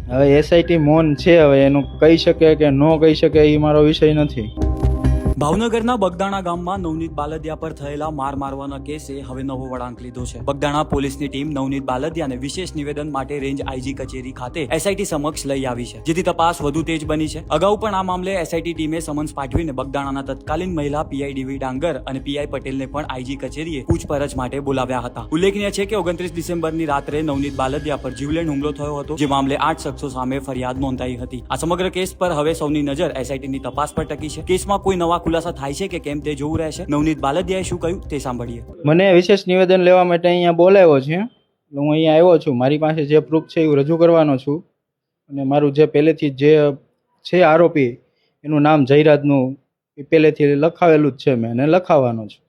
હવે એસઆઈટી મૌન છે, હવે એનું કહી શકે કે ન કહી શકે એ મારો વિષય નથી. ભાવનગરના બગદાણા ગામમાં નવનીત બાલદિયા પર થયેલા માર મારવાના કેસે હવે નવો વળાંક લીધો છે. બગદાણા પોલીસની ટીમ નવનીત બાલદિયાને વિશેષ નિવેદન માટે રેન્જ આઈજી કચેરી ખાતે એસઆઈટી સમક્ષ લઈ આવી છે, જેથી તપાસ વધુ તેજ બની છે. અગાઉ પણ આ મામલે એસઆઈટી ટીમે સમન્સ પાઠવીને બગદાણાના તત્કાલીન મહિલા પીઆઈ ડીવી ડાંગર અને પીઆઈ પટેલને પણ આઈજી કચેરીએ પૂછપરછ માટે બોલાવ્યા હતા. ઉલ્લેખનીય છે કે 29 ડિસેમ્બરની રાત્રે નવનીત બાલદિયા પર જીવલેણ હુમલો થયો હતો, જે મામલે 8 શખ્સો સામે ફરિયાદ નોંધાઈ હતી. આ સમગ્ર કેસ પર હવે સૌની નજર એસઆઈટીની તપાસ પર ટકી છે. કેસમાં કોઈ નવા ખુલાસા થાય છે કે કેમ તે જોવું રહેશે. નવનીત બાલદિયાએ શું કહ્યું તે સાંભળીએ. મને વિશેષ નિવેદન લેવા માટે અહીંયા બોલાવ્યો છે. હું અહીંયા આવ્યો છું. મારી પાસે જે પ્રૂફ છે એ રજૂ કરવાનો છું, અને મારું જે પહેલેથી જે છે આરોપી એનું નામ જયરાજનું એ પહેલેથી લખાવેલું જ છે, મેં એને લખાવવાનો છું.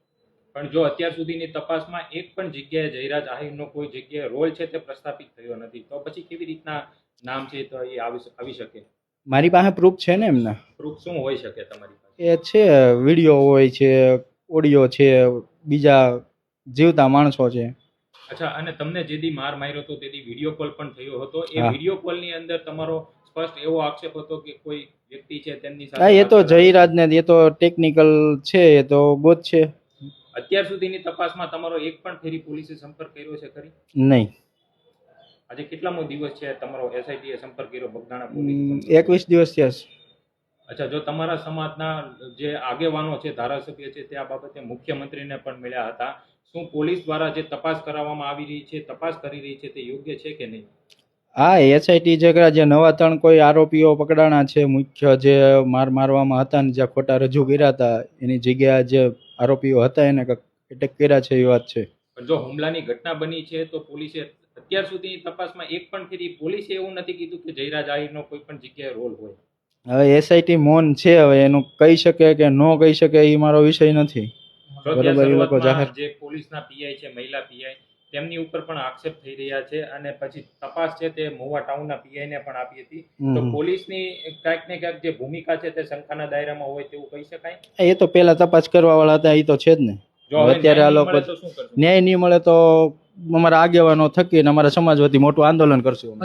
પણ જો અત્યાર સુધીની તપાસમાં એક પણ જગ્યાએ જયરાજ આહિરનો કોઈ જગ્યાએ રોલ છે તે પ્રસ્થાપિત થયો નથી, તો પછી કેવી રીતના નામ છે તો એ આવી શકે? મારી પાસે પ્રૂફ છે ને એમના. પ્રૂફ શું હોઈ શકે તમારી પાસે? એ છે, વિડીયો હોય છે, ઓડિયો છે, બીજા જીવતા માણસો છે. અચ્છા, અને તમને જે દી માર માર્યો હતો તે દી વિડીયો કોલ પણ થયો હતો. એ હા. વિડીયો કોલની અંદર તમારો સ્પષ્ટ એવો આક્ષેપ હતો કે કોઈ વ્યક્તિ છે તેમની હા, એ તો વાત કરવા- જયરાજને એ તો ટેકનિકલ છે, એ તો ગોત છે. અત્યાર સુધીની તપાસમાં તમારો એક પણ ફેરી પોલીસે સંપર્ક કર્યો છે ખરી? નહીં. આજે કેટલામો દિવસ છે તમારો એસઆઈટી એ સંપર્ક કર્યો બગદાણા પોલીસ? 21 દિવસ થયા છે. અચ્છા, જો તમારા સમાજના જે આગેવાનો છે, ધારાસભ્ય છે, તે આ બાબતે મુખ્યમંત્રીને પણ મળ્યા હતા. શું પોલીસ દ્વારા જે તપાસ કરાવવામાં આવી રહી છે, તપાસ કરી રહી છે, તે યોગ્ય છે કે નહીં? હા, એસઆઈટી જે નવા 3 કોઈ આરોપીઓ પકડાણા છે, મુખ્ય જે મારવામાં હતા ને જ્યાં ખોટા રજૂ કર્યા હતા, એની જગ્યાએ જે આરોપીઓ હતા એને એટેક કર્યા છે એ વાત છે. પણ જો હુમલાની ઘટના બની છે તો પોલીસે અત્યાર સુધીની તપાસમાં એક પણ ફેરી પોલીસે એવું નથી કીધું કે જયરાજ આહિરનો કોઈ પણ જગ્યાએ રોલ હોય? હવે એસઆઈટી મૌન છે, હવે એનું કહી શકે કે ન કહી શકે એ મારો વિષય નથી. જો અત્યારે બરોબર, એ લોકો શરૂઆતમાં જાહેર જે પોલીસના પીઆઈ છે, મહિલા પીઆઈ, તેમની ઉપર પણ આક્ષેપ થઈ રહ્યા છે, અને પછી તપાસ છે તે મહુવા ટાઉનના પીઆઈ ને પણ આપી હતી. તો પોલીસની ક્યાંક ને ક્યાંક જે ભૂમિકા છે તે શંકાના દાયરામાં હોય તેવું કહી શકાય? એ તો પેલા તપાસ કરવા વાળા હતા, એ તો છે જ ને. જો હવે અત્યારે આ ન્યાય નહીં લોકો મળે તો શું કરશો? ન્યાય નહીં મળે તો અમારા આગેવાનો થકી અને અમારા સમાજ વતી મોટું આંદોલન કરશું.